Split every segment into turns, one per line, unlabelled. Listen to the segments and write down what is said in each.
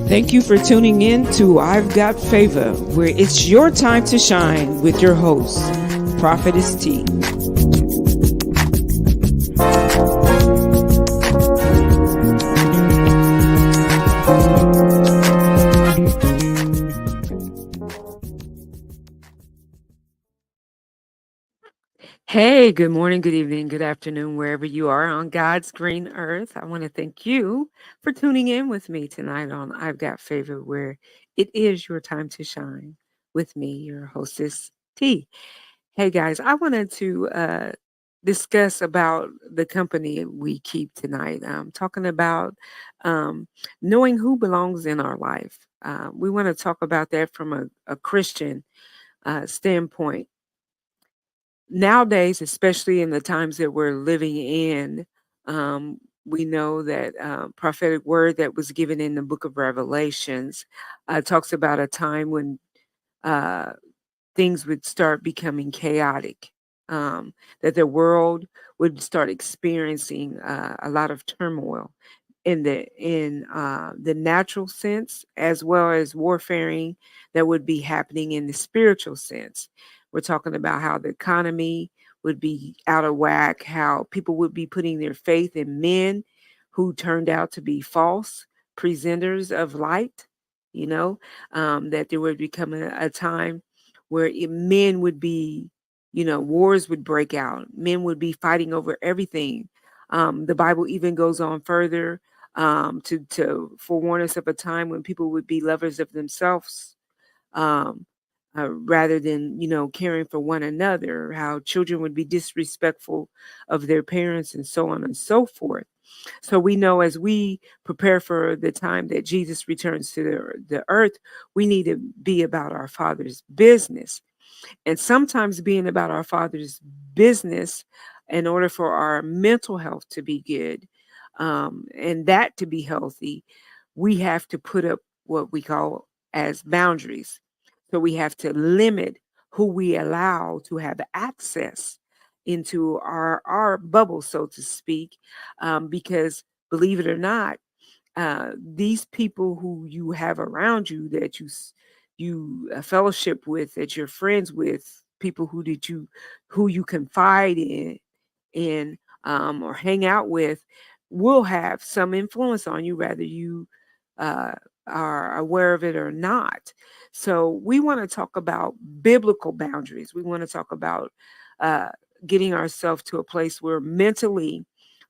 Thank you for tuning in to I've Got Favor, where it's your time to shine with your host, Prophetess T. Hey, good morning, good evening, good afternoon, wherever you are on God's green earth. I want to thank you for tuning in with me tonight on I've Got Favor, where it is your time to shine with me, your hostess, T. Hey, guys, I wanted to discuss about the company we keep tonight. Talking about um, knowing who belongs in our life. We want to talk about that from a Christian standpoint nowadays, especially in the times that we're living in, we know that prophetic word that was given in the book of Revelations talks about a time when uh, things would start becoming chaotic, that the world would start experiencing a lot of turmoil in the natural sense as well as warfaring that would be happening in the spiritual sense. We're talking about how the economy would be out of whack, how people would be putting their faith in men who turned out to be false presenters of light, you know, that there would become a time where men would be, wars would break out. Men would be fighting over everything. The Bible even goes on further to forewarn us of a time when people would be lovers of themselves, um, rather than caring for one another. How children would be disrespectful of their parents, and so on and so forth. So we know as we prepare for the time that Jesus returns to the earth, we need to be about our Father's business. And sometimes being about our Father's business in order for our mental health to be good, and that to be healthy, we have to put up what we call as boundaries. So we have to limit who we allow to have access into our bubble, so to speak, because believe it or not, these people who you have around you that you fellowship with, that you're friends with, people who you confide in or hang out with, will have some influence on you, whether you uh, are aware of it or not. So we want to talk about biblical boundaries. We want to talk about uh, getting ourselves to a place where mentally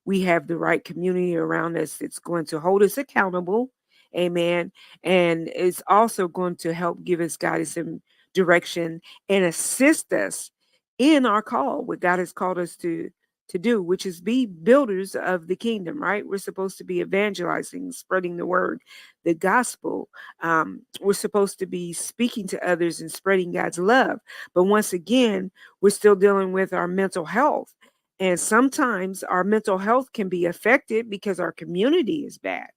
we have the right community around us that's going to hold us accountable. Amen. And it's also going to help give us guidance and direction and assist us in our call, what God has called us to do, which is be builders of the kingdom, right? We're supposed to be evangelizing, spreading the word, the gospel. We're supposed to be speaking to others and spreading God's love. But once again, we're still dealing with our mental health. And sometimes our mental health can be affected because our community is bad.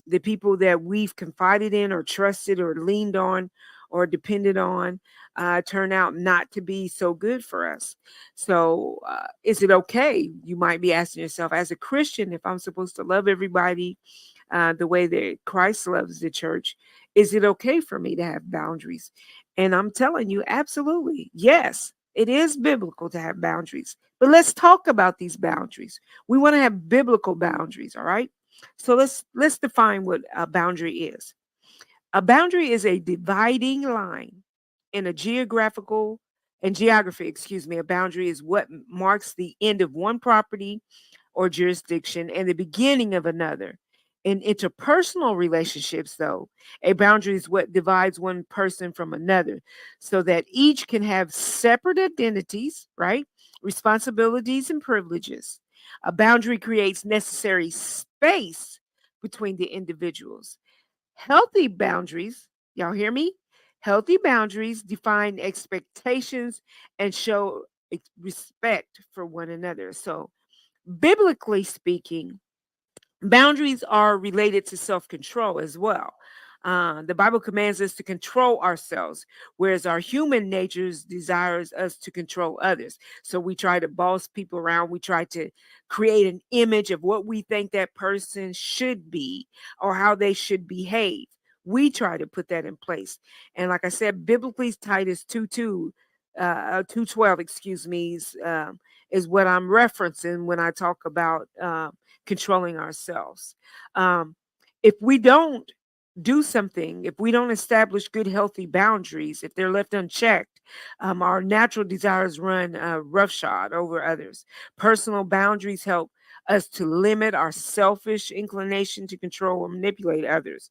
The people that we've confided in or trusted or leaned on or depended on turn out not to be so good for us. So, is it okay? You might be asking yourself, as a Christian, if I'm supposed to love everybody the way that Christ loves the church, is it okay for me to have boundaries? And I'm telling you, absolutely. Yes, it is biblical to have boundaries. But let's talk about these boundaries. We want to have biblical boundaries, all right? So let's define what a boundary is. A boundary is a dividing line in a geographical and geography, excuse me. A boundary is what marks the end of one property or jurisdiction and the beginning of another. In interpersonal relationships, though, a boundary is what divides one person from another so that each can have separate identities, right? Responsibilities and privileges. A boundary creates necessary space between the individuals. Healthy boundaries, y'all hear me? Healthy boundaries define expectations and show respect for one another. So, biblically speaking, boundaries are related to self control as well. The Bible commands us to control ourselves, whereas our human natures desires us to control others. So we try to boss people around. We try to create an image of what we think that person should be or how they should behave. We try to put that in place. And like I said, biblically, Titus 2:12, excuse me, is what I'm referencing when I talk about controlling ourselves. Um, if we don't do something, if we don't establish good, healthy boundaries, if they're left unchecked, our natural desires run roughshod over others. Personal boundaries help us to limit our selfish inclination to control or manipulate others.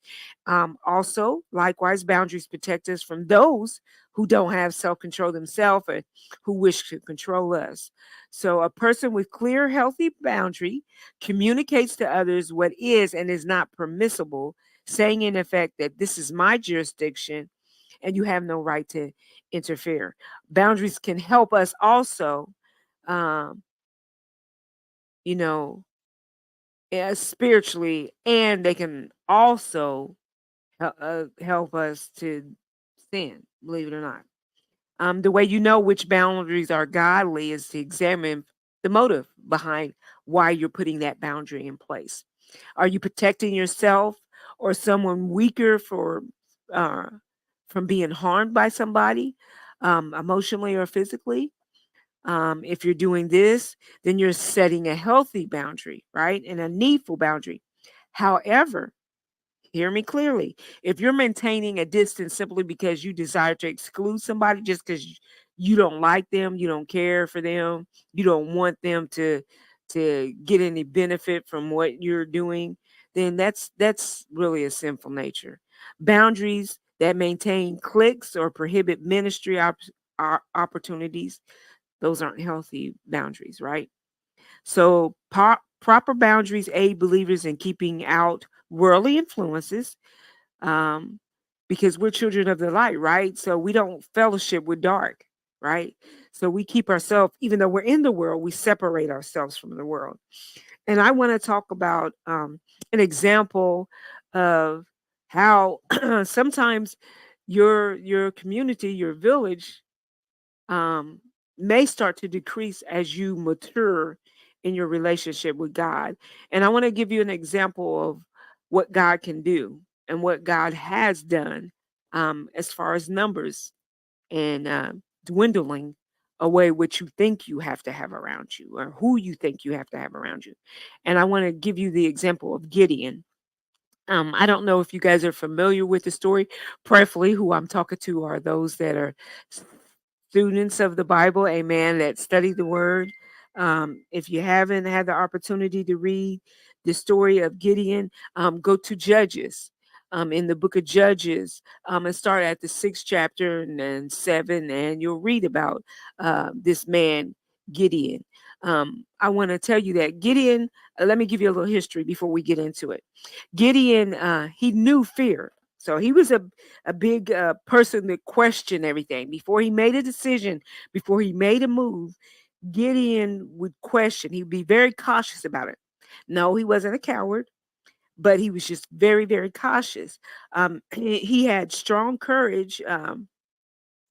Also, likewise, boundaries protect us from those who don't have self control themselves and who wish to control us. So, a person with clear, healthy boundary communicates to others what is and is not permissible, saying in effect that this is my jurisdiction and you have no right to interfere. Boundaries can help us also, um, you know, spiritually, and they can also help us to sin, believe it or not. The way you know which boundaries are godly is to examine the motive behind why you're putting that boundary in place. Are you protecting yourself or someone weaker uh, from being harmed by somebody, emotionally or physically? If you're doing this, then you're setting a healthy boundary, right? And a needful boundary. However, hear me clearly. If you're maintaining a distance simply because you desire to exclude somebody just because you don't like them, you don't care for them, you don't want them to get any benefit from what you're doing, then that's really a sinful nature. Boundaries that maintain cliques or prohibit ministry opportunities, those aren't healthy boundaries, right? So proper boundaries aid believers in keeping out worldly influences, um, because we're children of the light, right? So we don't fellowship with dark, right? So we keep ourselves, even though we're in the world, we separate ourselves from the world. And I want to talk about an example of how sometimes your community, your village, um, may start to decrease as you mature in your relationship with God. And I want to give you an example of what God can do and what God has done, as far as numbers and dwindling away what you think you have to have around you or who you think you have to have around you. And I want to give you the example of Gideon. I don't know if you guys are familiar with the story. Prayerfully, who I'm talking to are those that are students of the Bible, amen, that study the word. If you haven't had the opportunity to read the story of Gideon, go to Judges. In the book of Judges, and start at the 6th chapter and then 7, and you'll read about this man, Gideon. I want to tell you that Gideon, let me give you a little history before we get into it. Gideon, he knew fear. So he was a big person that questioned everything. Before he made a decision, before he made a move, Gideon would question. He'd be very cautious about it. No, he wasn't a coward, but he was just very, very cautious. He had strong courage, and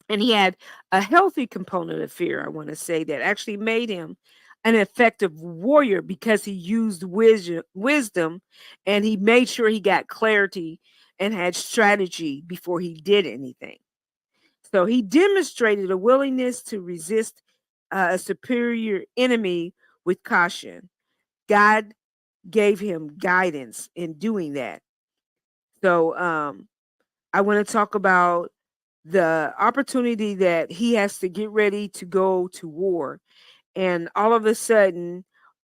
he had a healthy component of fear, I want to say, that actually made him an effective warrior because he used wisdom and he made sure he got clarity and had strategy before he did anything. So he demonstrated a willingness to resist a superior enemy with caution. God gave him guidance in doing that. So I want to talk about the opportunity that he has to get ready to go to war. And all of a sudden,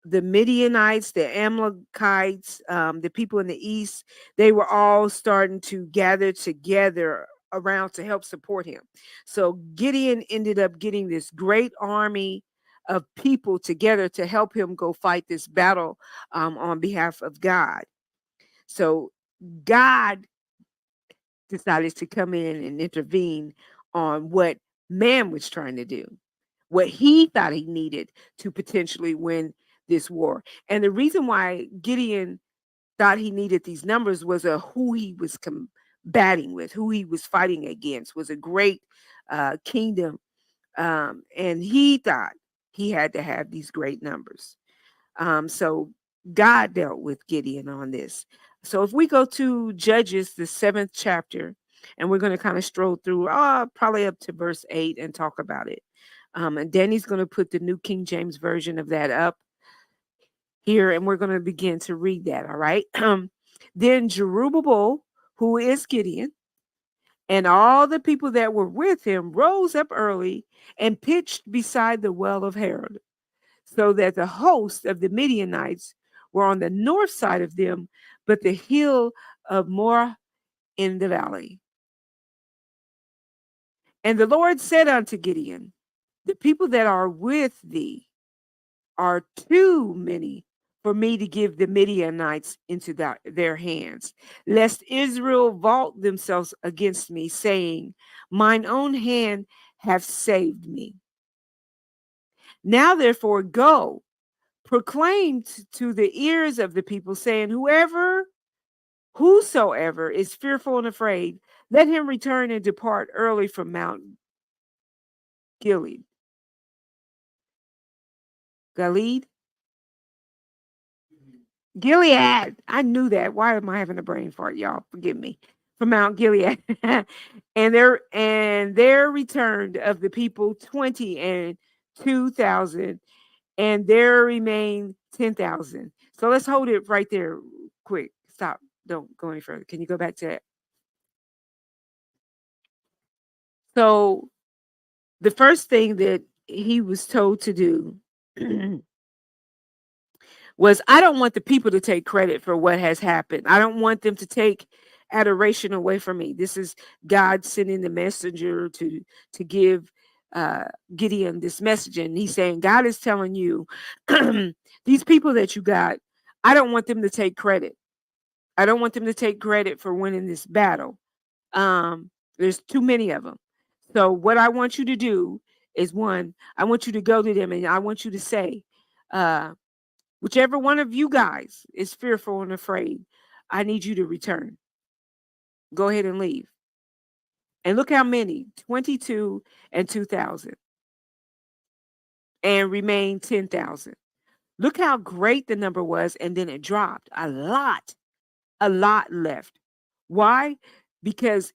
the Midianites, the Amalekites, the people in the east, they were all starting to gather together around to help support him. So Gideon ended up getting this great army of people together to help him go fight this battle, on behalf of God. So God decided to come in and intervene on what man was trying to do, what he thought he needed to potentially win this war. And the reason why Gideon thought he needed these numbers was who he was batting with, who he was fighting against, was a great kingdom. And he thought he had to have these great numbers. So God dealt with Gideon on this. So if we go to Judges, the 7th chapter, and we're going to kind of stroll through probably up to verse 8 and talk about it. And Danny's going to put the New King James Version of that up here, and we're going to begin to read that. All right. Then Jerubbaal, who is Gideon, and all the people that were with him rose up early and pitched beside the well of Harod, so that the host of the Midianites were on the north side of them, but the hill of Moreh in the valley. And the Lord said unto Gideon, the people that are with thee are too many for me to give the Midianites into their hands, lest Israel vault themselves against me, saying, mine own hand hath saved me. Now therefore go, proclaim to the ears of the people, saying, whosoever is fearful and afraid, let him return and depart early from Mount Gilead. Gilead? Gilead. I knew that. Why am I having a brain fart, y'all? Forgive me. From Mount Gilead. and there returned of the people 22,000, and there remained 10,000. So let's hold it right there quick. Stop. Don't go any further. Can you go back to that? So the first thing that he was told to do was, I don't want the people to take credit for what has happened. I don't want them to take adoration away from me. This is God sending the messenger to give Gideon this message. And he's saying, God is telling you, these people that you got, I don't want them to take credit. I don't want them to take credit for winning this battle. There's too many of them. So what I want you to do is, one, I want you to go to them and I want you to say, whichever one of you guys is fearful and afraid, I need you to return. Go ahead and leave. And look how many, 22 and 2,000, and remain 10,000. Look how great the number was. And then it dropped a lot left. Why? Because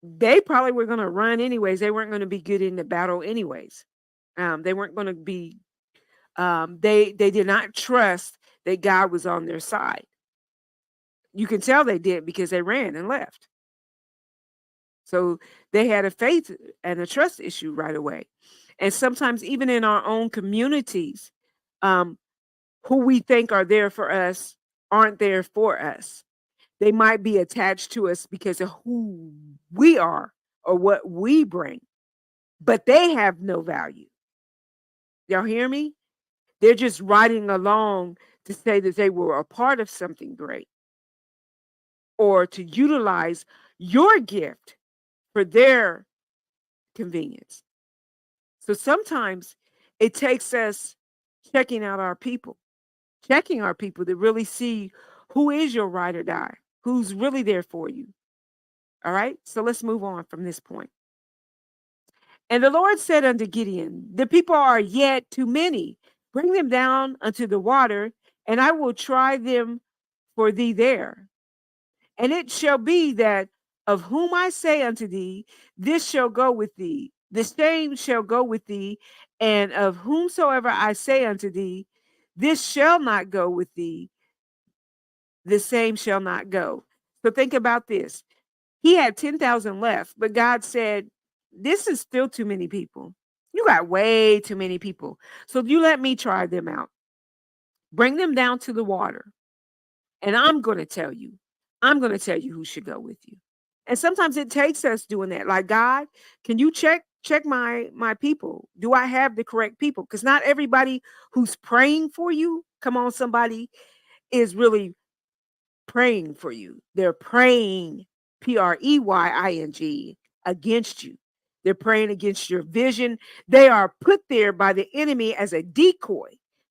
they probably were going to run anyways. They weren't going to be good in the battle anyways. They weren't going to be, they did not trust that God was on their side. You can tell they did because they ran and left. So they had a faith and a trust issue right away. And sometimes even in our own communities, who we think are there for us aren't there for us. They might be attached to us because of who we are or what we bring, but they have no value. Y'all hear me? They're just riding along to say that they were a part of something great, or to utilize your gift for their convenience. So sometimes it takes us checking our people to really see who is your ride or die, who's really there for you. All right. So let's move on from this point. And the Lord said unto Gideon, the people are yet too many. Bring them down unto the water, and I will try them for thee there. And it shall be that of whom I say unto thee, this shall go with thee, the same shall go with thee, and of whomsoever I say unto thee, this shall not go with thee, the same shall not go. So think about this. He had 10,000 left, but God said, this is still too many people. You got way too many people. So you let me try them out. Bring them down to the water. And I'm going to tell you who should go with you. And sometimes it takes us doing that. Like, God, can you check my people? Do I have the correct people? Because not everybody who's praying for you, come on, somebody, is really praying for you. They're praying, preying, against you. They're praying against your vision. They are put there by the enemy as a decoy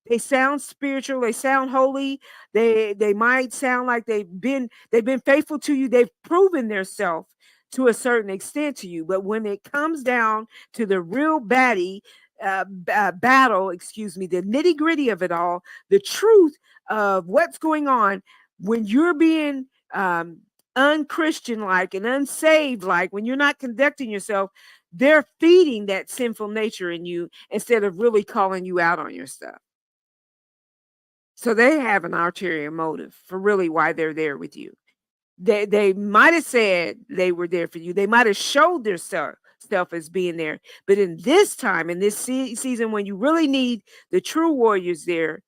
They sound spiritual, they sound holy, they might sound like they've been faithful to you, they've proven themselves to a certain extent to you. But when it comes down to the real battle, excuse me, the nitty gritty of it all, the truth of what's going on, when you're being unchristian like and unsaved like, when you're not conducting yourself, they're feeding that sinful nature in you instead of really calling you out on your stuff. So they have an ulterior motive for really why they're there with you. They might have said they were there for you. They might have showed their self as being there. But in this time, in this season, when you really need the true warriors there,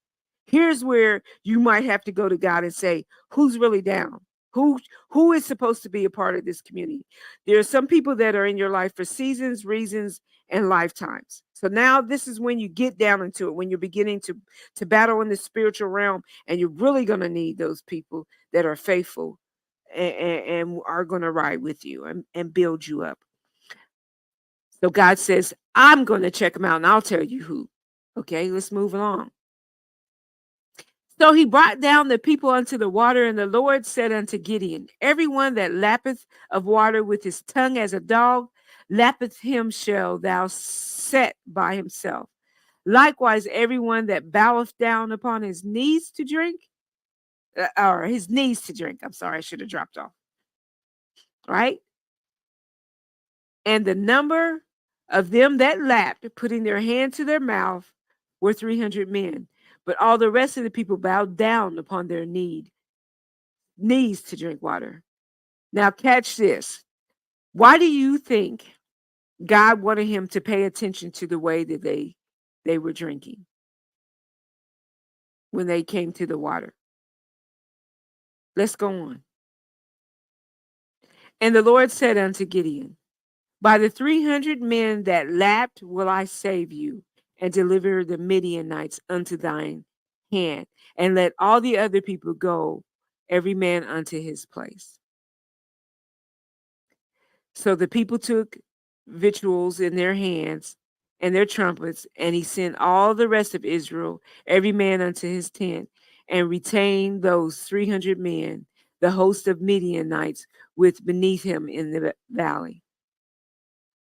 here's where you might have to go to God and say, who's really down? Who is supposed to be a part of this community? There are some people that are in your life for seasons, reasons, and lifetimes. So now this is when you get down into it, when you're beginning to battle in the spiritual realm, and you're really going to need those people that are faithful and are going to ride with you and build you up. So God says, I'm going to check them out and I'll tell you who. Okay, let's move along. So he brought down the people unto the water, and the Lord said unto Gideon, everyone that lappeth of water with his tongue as a dog, lappeth him shall thou set by himself. Likewise, everyone that boweth down upon his knees to drink, or his knees to drink. I'm sorry, I should have dropped off. Right? And the number of them that lapped, putting their hand to their mouth, were 300 men. But all the rest of the people bowed down upon their knees to drink water. Now catch this. Why do you think God wanted him to pay attention to the way that they were drinking when they came to the water? Let's go on. And the Lord said unto Gideon, by the 300 men that lapped will I save you, and deliver the Midianites unto thine hand, and let all the other people go, every man unto his place. So the people took victuals in their hands and their trumpets, and he sent all the rest of Israel, every man unto his tent, and retained those 300 men, the host of Midianites, with beneath him in the valley.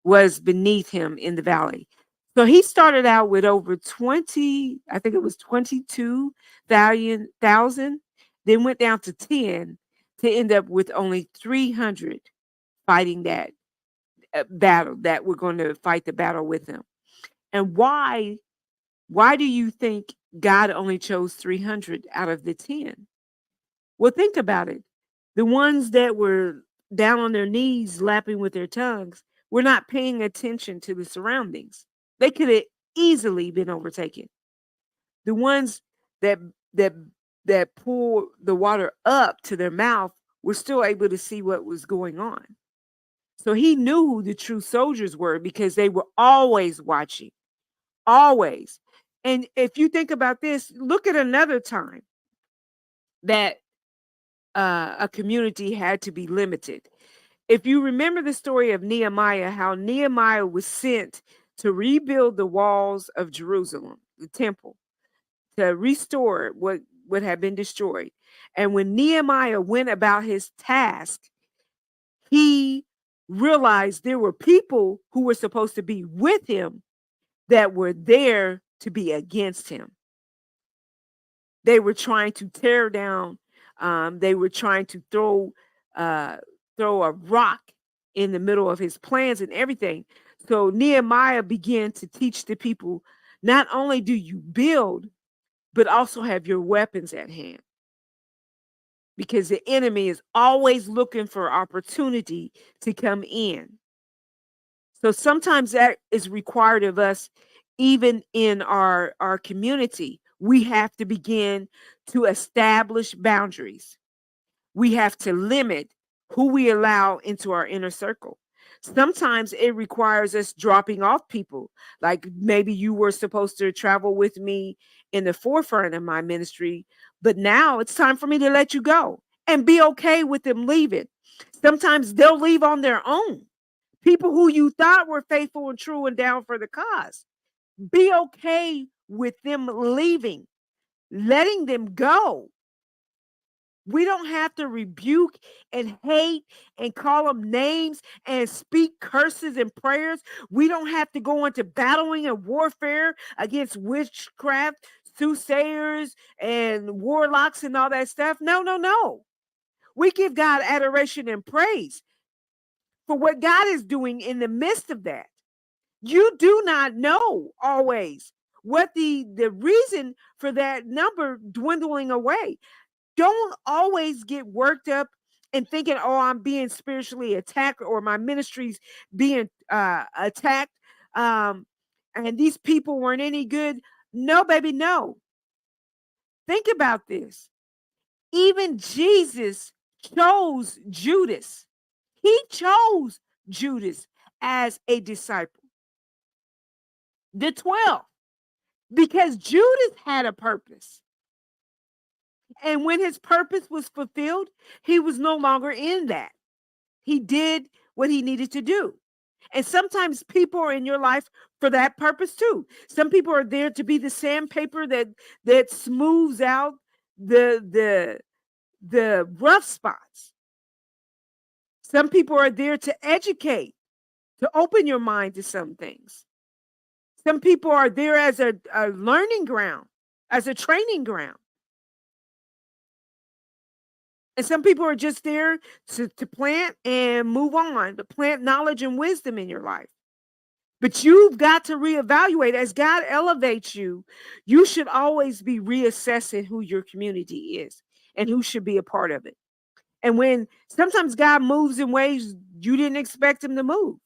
Was beneath him in the valley. So he started out with over 20, I think it was 22,000, then went down to 10 to end up with only 300 fighting that battle, that we're going to fight the battle with him. And why do you think God only chose 300 out of the 10? Well, think about it. The ones that were down on their knees lapping with their tongues were not paying attention to the surroundings. They could have easily been overtaken. The ones that that that pulled the water up to their mouth were still able to see what was going on. So he knew who the true soldiers were because they were always watching, always. And if you think about this, look at another time that a community had to be limited. If you remember the story of Nehemiah, how Nehemiah was sent to rebuild the walls of Jerusalem, the temple, to restore what had been destroyed. And when Nehemiah went about his task, he realized there were people who were supposed to be with him that were there to be against him. They were trying to tear down. They were trying to throw a rock in the middle of his plans and everything. So Nehemiah began to teach the people, not only do you build, but also have your weapons at hand. Because the enemy is always looking for opportunity to come in. So sometimes that is required of us, even in our community. We have to begin to establish boundaries. We have to limit who we allow into our inner circle. Sometimes it requires us dropping off people. Like maybe you were supposed to travel with me in the forefront of my ministry, but now it's time for me to let you go and be okay with them leaving. Sometimes they'll leave on their own. People who you thought were faithful and true and down for the cause. Be okay with them leaving. letting them go. We don't have to rebuke and hate and call them names and speak curses and prayers. We don't have to go into battling and warfare against witchcraft, soothsayers, and warlocks and all that stuff. No, no, no. We give God adoration and praise for what God is doing in the midst of that. You do not know always what the reason for that number dwindling away. Don't always get worked up and thinking, oh, I'm being spiritually attacked or my ministry's being attacked. And these people weren't any good. No, baby, no. Think about this. Even Jesus chose Judas. He chose Judas as a disciple. The 12, because Judas had a purpose. And when his purpose was fulfilled, he was no longer in that. He did what he needed to do. And sometimes people are in your life for that purpose too. Some people are there to be the sandpaper that smooths out the rough spots. Some people are there to educate, to open your mind to some things. Some people are there as a learning ground, as a training ground. And some people are just there to plant and move on, to plant knowledge and wisdom in your life. But you've got to reevaluate. As God elevates you, you should always be reassessing who your community is and who should be a part of it. And when sometimes God moves in ways you didn't expect him to move,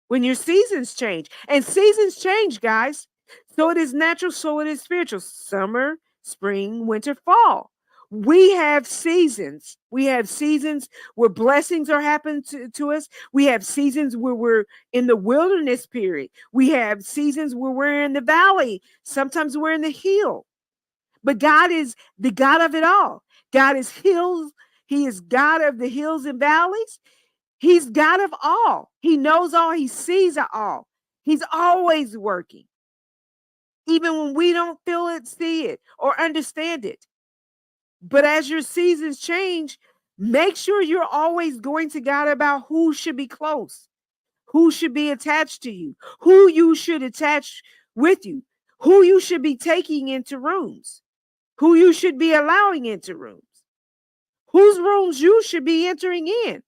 when your seasons change, and seasons change, guys. So it is natural, so it is spiritual. Summer, spring, winter, fall. We have seasons. We have seasons where blessings are happening to us. We have seasons where we're in the wilderness period. We have seasons where we're in the valley. Sometimes we're in the hill. But God is the God of it all. God is hills. He is God of the hills and valleys. He's God of all. He knows all. He sees it all. He's always working. Even when we don't feel it, see it, or understand it. But as your seasons change, make sure you're always going to God about who should be close, who should be attached to you, who you should attach with you, who you should be taking into rooms, who you should be allowing into rooms, whose rooms you should be entering in.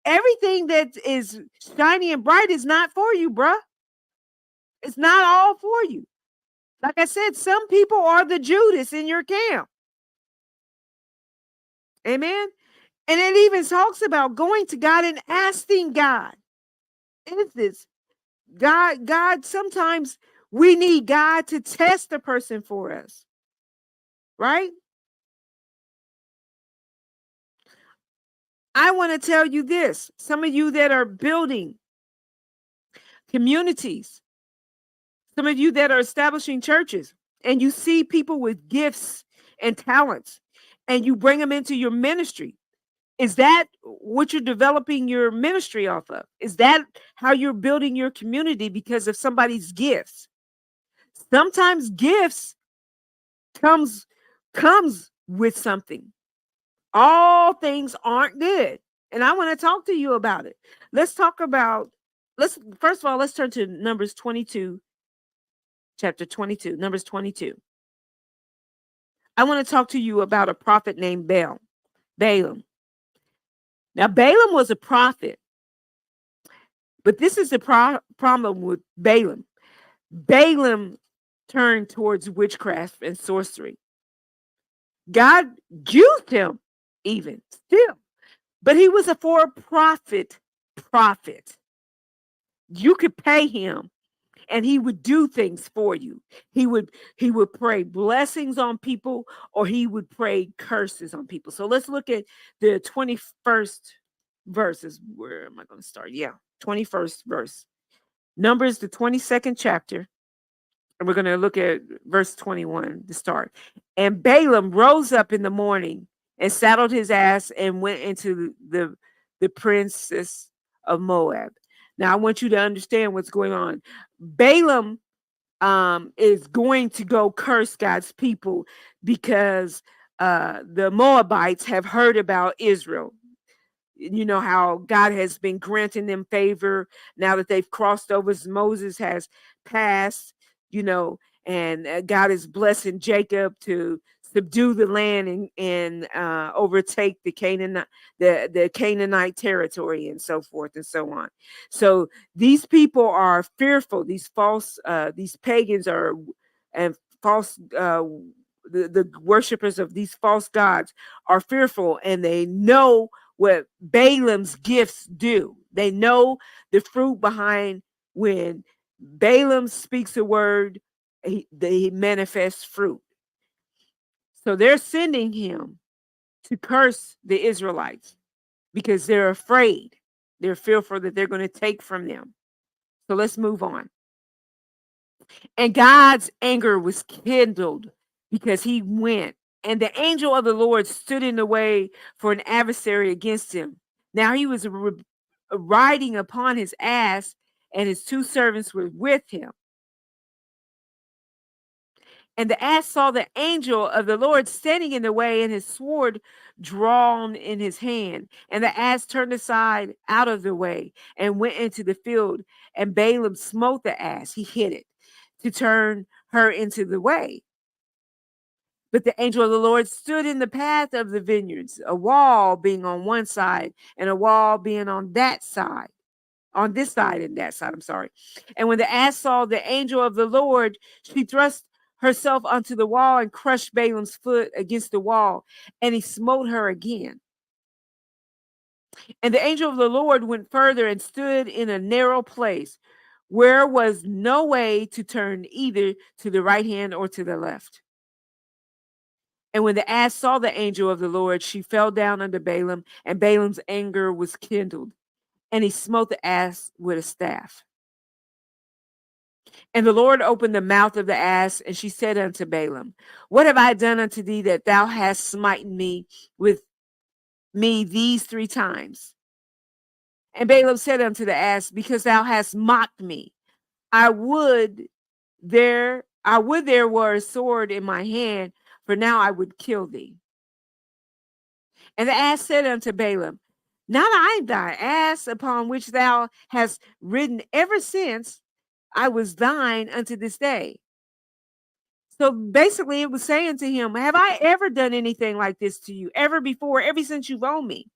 Everything that is shiny and bright is not for you, bruh. It's not all for you. Like I said, some people are the Judas in your camp. Amen. And it even talks about going to God and asking God, is this God? God, sometimes we need God to test the person for us, right? I want to tell you this. Some of you that are building communities, some of you that are establishing churches, and you see people with gifts and talents, and you bring them into your ministry. Is that what you're developing your ministry off of? Is that how you're building your community because of somebody's gifts? Sometimes gifts comes with something. All things aren't good. And I want to talk to you about it. Let's talk about let's first of all, let's turn to Numbers 22, chapter 22, Numbers 22. I want to talk to you about a prophet named Balaam. Now, Balaam was a prophet, but this is the problem with Balaam. Balaam turned towards witchcraft and sorcery. God used him even still, but he was a for-profit prophet. You could pay him and he would do things for you. He would pray blessings on people or he would pray curses on people. So let's look at the 21st verses. Where am I going to start? Yeah, 21st verse. Numbers, the 22nd chapter. And we're going to look at verse 21 to start. And Balaam rose up in the morning and saddled his ass and went into the princess of Moab. Now, I want you to understand what's going on. Balaam is going to go curse God's people because the Moabites have heard about Israel. You know how God has been granting them favor now that they've crossed over. Moses has passed, you know, and God is blessing Jacob to subdue the land and overtake the Canaanite territory and so forth and so on. So these people are fearful. These pagans are and false. The worshipers of these false gods are fearful, and they know what Balaam's gifts do. They know the fruit behind when Balaam speaks a word, he manifests fruit. So they're sending him to curse the Israelites because they're afraid. They're fearful that they're going to take from them. So let's move on. And God's anger was kindled because he went. And the angel of the Lord stood in the way for an adversary against him. Now he was riding upon his ass, and his two servants were with him. And the ass saw the angel of the Lord standing in the way, and his sword drawn in his hand. And the ass turned aside out of the way and went into the field. And Balaam smote the ass, he hit it to turn her into the way. But the angel of the Lord stood in the path of the vineyards, a wall being on one side and a wall being on that side, on this side and that side. I'm sorry. And when the ass saw the angel of the Lord, she thrust herself onto the wall and crushed Balaam's foot against the wall, and he smote her again. And the angel of the Lord went further and stood in a narrow place where was no way to turn either to the right hand or to the left. And when the ass saw the angel of the Lord, she fell down under Balaam, and Balaam's anger was kindled, and he smote the ass with a staff. And the Lord opened the mouth of the ass, and she said unto Balaam, what have I done unto thee that thou hast smitten me with me these 3 times? And Balaam said unto the ass, because thou hast mocked me. I would there were a sword in my hand, for now I would kill thee. And the ass said unto Balaam, not I thy ass upon which thou hast ridden ever since I was thine unto this day. So basically it was saying to him, have I ever done anything like this to you ever before, ever since you've owned me?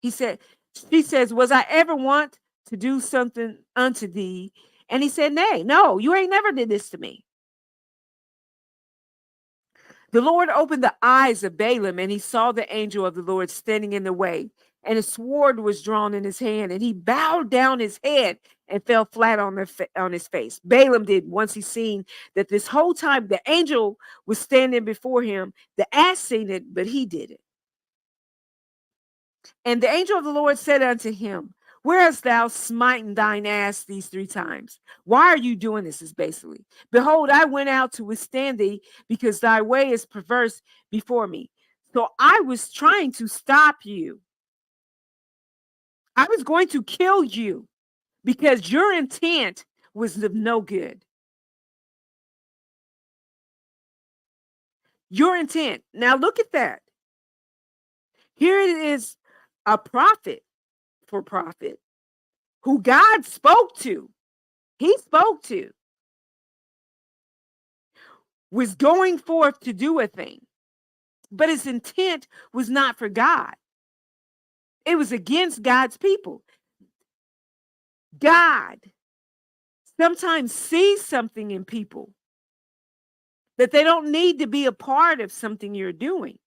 She says, was I ever want to do something unto thee? And he said, nay, no, you ain't never did this to me. The Lord opened the eyes of Balaam, and he saw the angel of the Lord standing in the way, and a sword was drawn in his hand, and he bowed down his head and fell flat on his face. Balaam did once he seen that this whole time the angel was standing before him. The ass seen it, but he did it. And the angel of the Lord said unto him, where hast thou smitten thine ass these 3 times? Why are you doing this? Is basically, behold, I went out to withstand thee because thy way is perverse before me. So I was trying to stop you. I was going to kill you because your intent was of no good. Your intent. Now look at that. Here it is, a prophet for profit who God spoke to. He spoke to, was going forth to do a thing, but his intent was not for God. It was against God's people. God sometimes sees something in people that they don't need to be a part of something you're doing.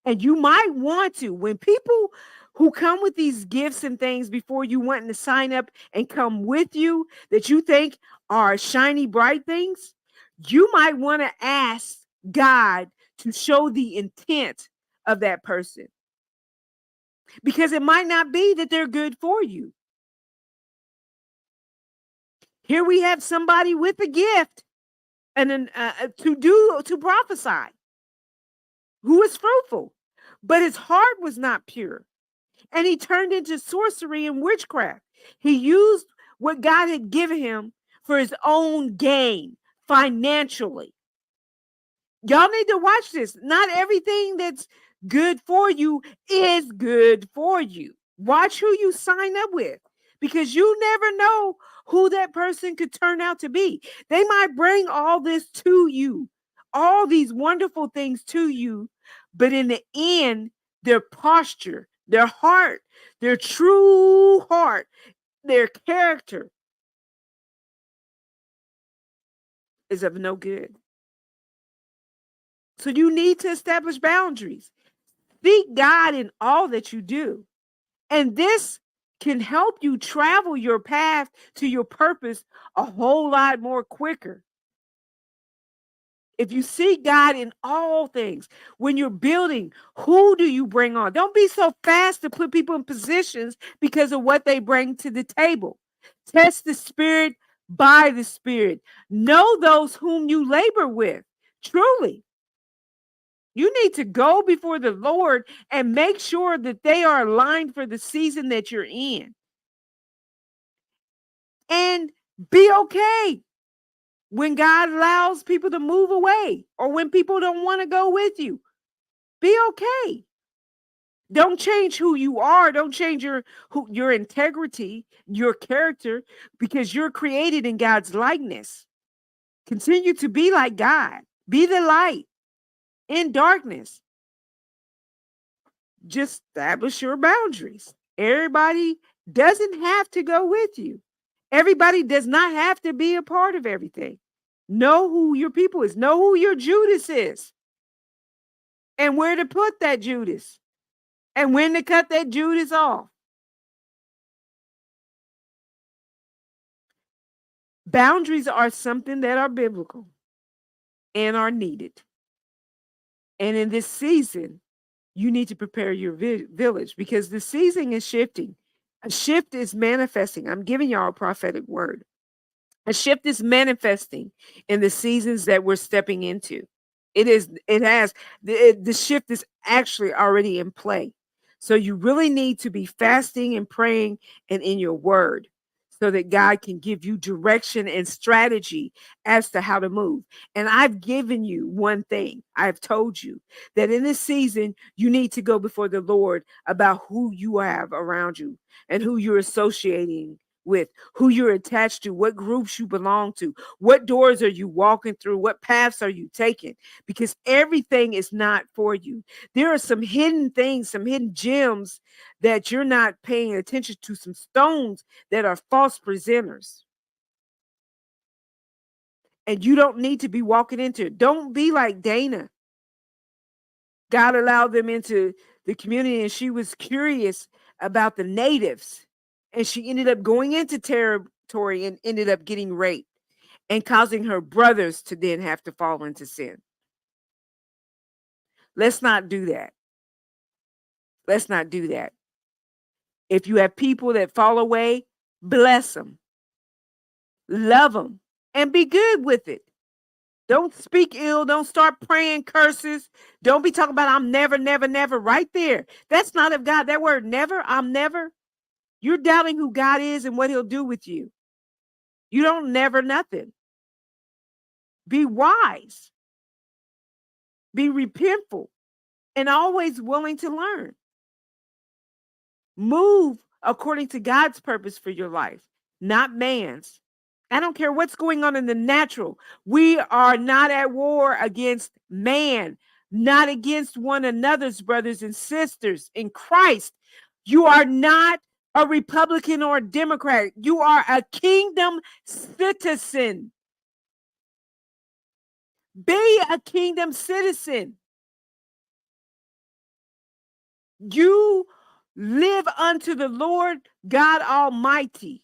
And you might want to, when people who come with these gifts and things before you wanting to sign up and come with you that you think are shiny, bright things, you might want to ask God to show the intent of that person. Because it might not be that they're good for you. Here we have somebody with a gift and to prophesy, who is fruitful, but his heart was not pure. And he turned into sorcery and witchcraft. He used what God had given him for his own gain financially. Y'all need to watch this. Not everything that's good for you is good for you. Watch who you sign up with, because you never know who that person could turn out to be. They might bring all this to you, all these wonderful things to you, but in the end, their posture, their heart, their true heart, their character is of no good. So you need to establish boundaries. Seek God in all that you do. And this can help you travel your path to your purpose a whole lot more quicker. If you seek God in all things, when you're building, who do you bring on? Don't be so fast to put people in positions because of what they bring to the table. Test the spirit by the spirit. Know those whom you labor with. Truly. You need to go before the Lord and make sure that they are aligned for the season that you're in. And be okay when God allows people to move away or when people don't want to go with you. Be okay. Don't change who you are. Don't change your integrity, your character, because you're created in God's likeness. Continue to be like God. Be the light in darkness. Just establish your boundaries. Everybody doesn't have to go with you. Everybody does not have to be a part of everything. Know who your people is. Know who your Judas is. And where to put that Judas. And when to cut that Judas off. Boundaries are something that are biblical and are needed. And in this season, you need to prepare your village, because the season is shifting. A shift is manifesting. I'm giving y'all a prophetic word. A shift is manifesting in the seasons that we're stepping into. The shift is actually already in play. So you really need to be fasting and praying and in your word, so that God can give you direction and strategy as to how to move. And I've given you one thing. I've told you that in this season, you need to go before the Lord about who you have around you and who you're associating with, who you're attached to, what groups you belong to, what doors are you walking through, what paths are you taking, because everything is not for you. There are some hidden things, some hidden gems that you're not paying attention to, some stones that are false presenters. And you don't need to be walking into it. Don't be like Dana. God allowed them into the community and she was curious about the natives. And she ended up going into territory and ended up getting raped and causing her brothers to then have to fall into sin. Let's not do that. Let's not do that. If you have people that fall away, bless them, love them, and be good with it. Don't speak ill. Don't start praying curses. Don't be talking about I'm never, never, never right there. That's not of God. That word never, I'm never. You're doubting who God is and what he'll do with you. You don't never nothing. Be wise. Be repentful and always willing to learn. Move according to God's purpose for your life, not man's. I don't care what's going on in the natural. We are not at war against man, not against one another's brothers and sisters in Christ. You are not a Republican or a Democrat. You are a kingdom citizen. Be a kingdom citizen. You live unto the Lord God Almighty.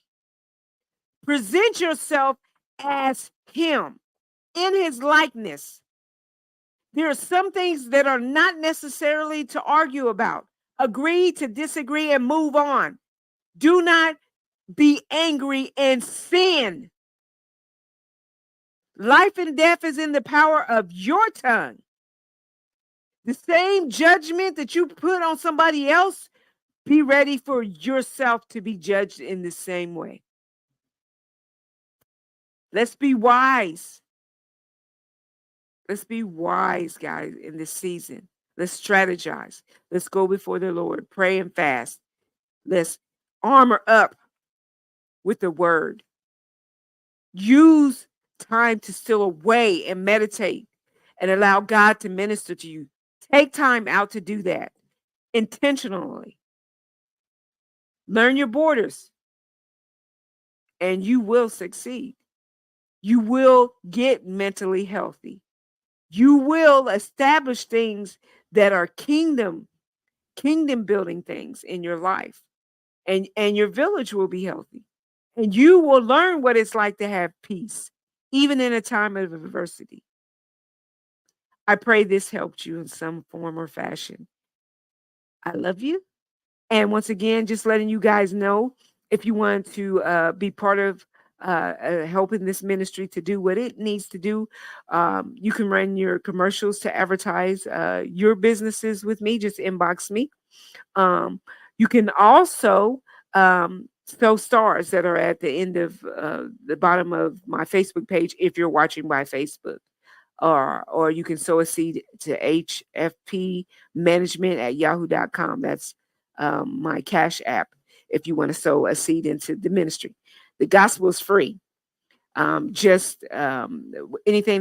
Present yourself as him in his likeness. There are some things that are not necessarily to argue about. Agree to disagree and move on. Do not be angry and sin. Life and death is in the power of your tongue. The same judgment that you put on somebody else, be ready for yourself to be judged in the same way. Let's be wise. Let's be wise, guys, in this season. Let's strategize. Let's go before the Lord, pray and fast. Let's armor up with the word. Use time to still away and meditate and allow God to minister to you. Take time out to do that intentionally. Learn your borders and you will succeed. You will get mentally healthy. You will establish things that are kingdom building things in your life. And your village will be healthy. And you will learn what it's like to have peace, even in a time of adversity. I pray this helped you in some form or fashion. I love you. And once again, just letting you guys know, if you want to be part of helping this ministry to do what it needs to do, you can run your commercials to advertise your businesses with me. Just inbox me. You can also throw stars that are at the end of the bottom of my Facebook page if you're watching by Facebook. Or you can sow a seed to hfpmanagement@yahoo.com. That's my cash app if you want to sow a seed into the ministry. The gospel is free. Anything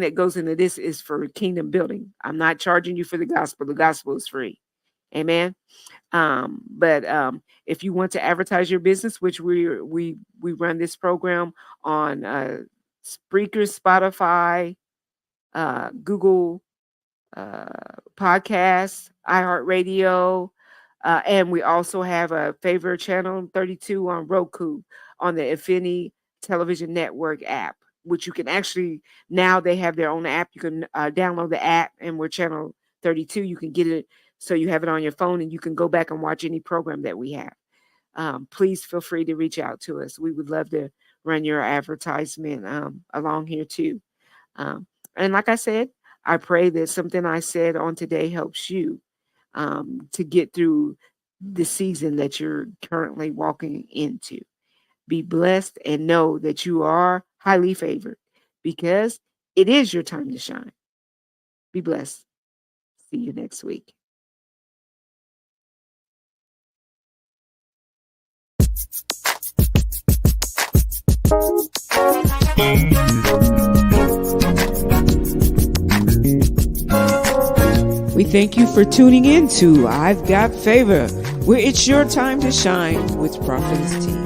that goes into this is for kingdom building. I'm not charging you for the gospel. The gospel is free. Amen. But if you want to advertise your business, which we run this program on Spreaker, Spotify, Google Podcasts, iHeartRadio, and we also have a favorite channel 32 on Roku on the Affinity Television Network app, which you can actually, now they have their own app. You can download the app, and we're channel 32. You can get it so you have it on your phone, and you can go back and watch any program that we have. Please feel free to reach out to us. We would love to run your advertisement along here too. And like I said, I pray that something I said on today helps you to get through the season that you're currently walking into. Be blessed and know that you are highly favored because it is your time to shine. Be blessed. See you next week. We thank you for tuning in to I've Got Favor, where it's your time to shine with Prophetess T.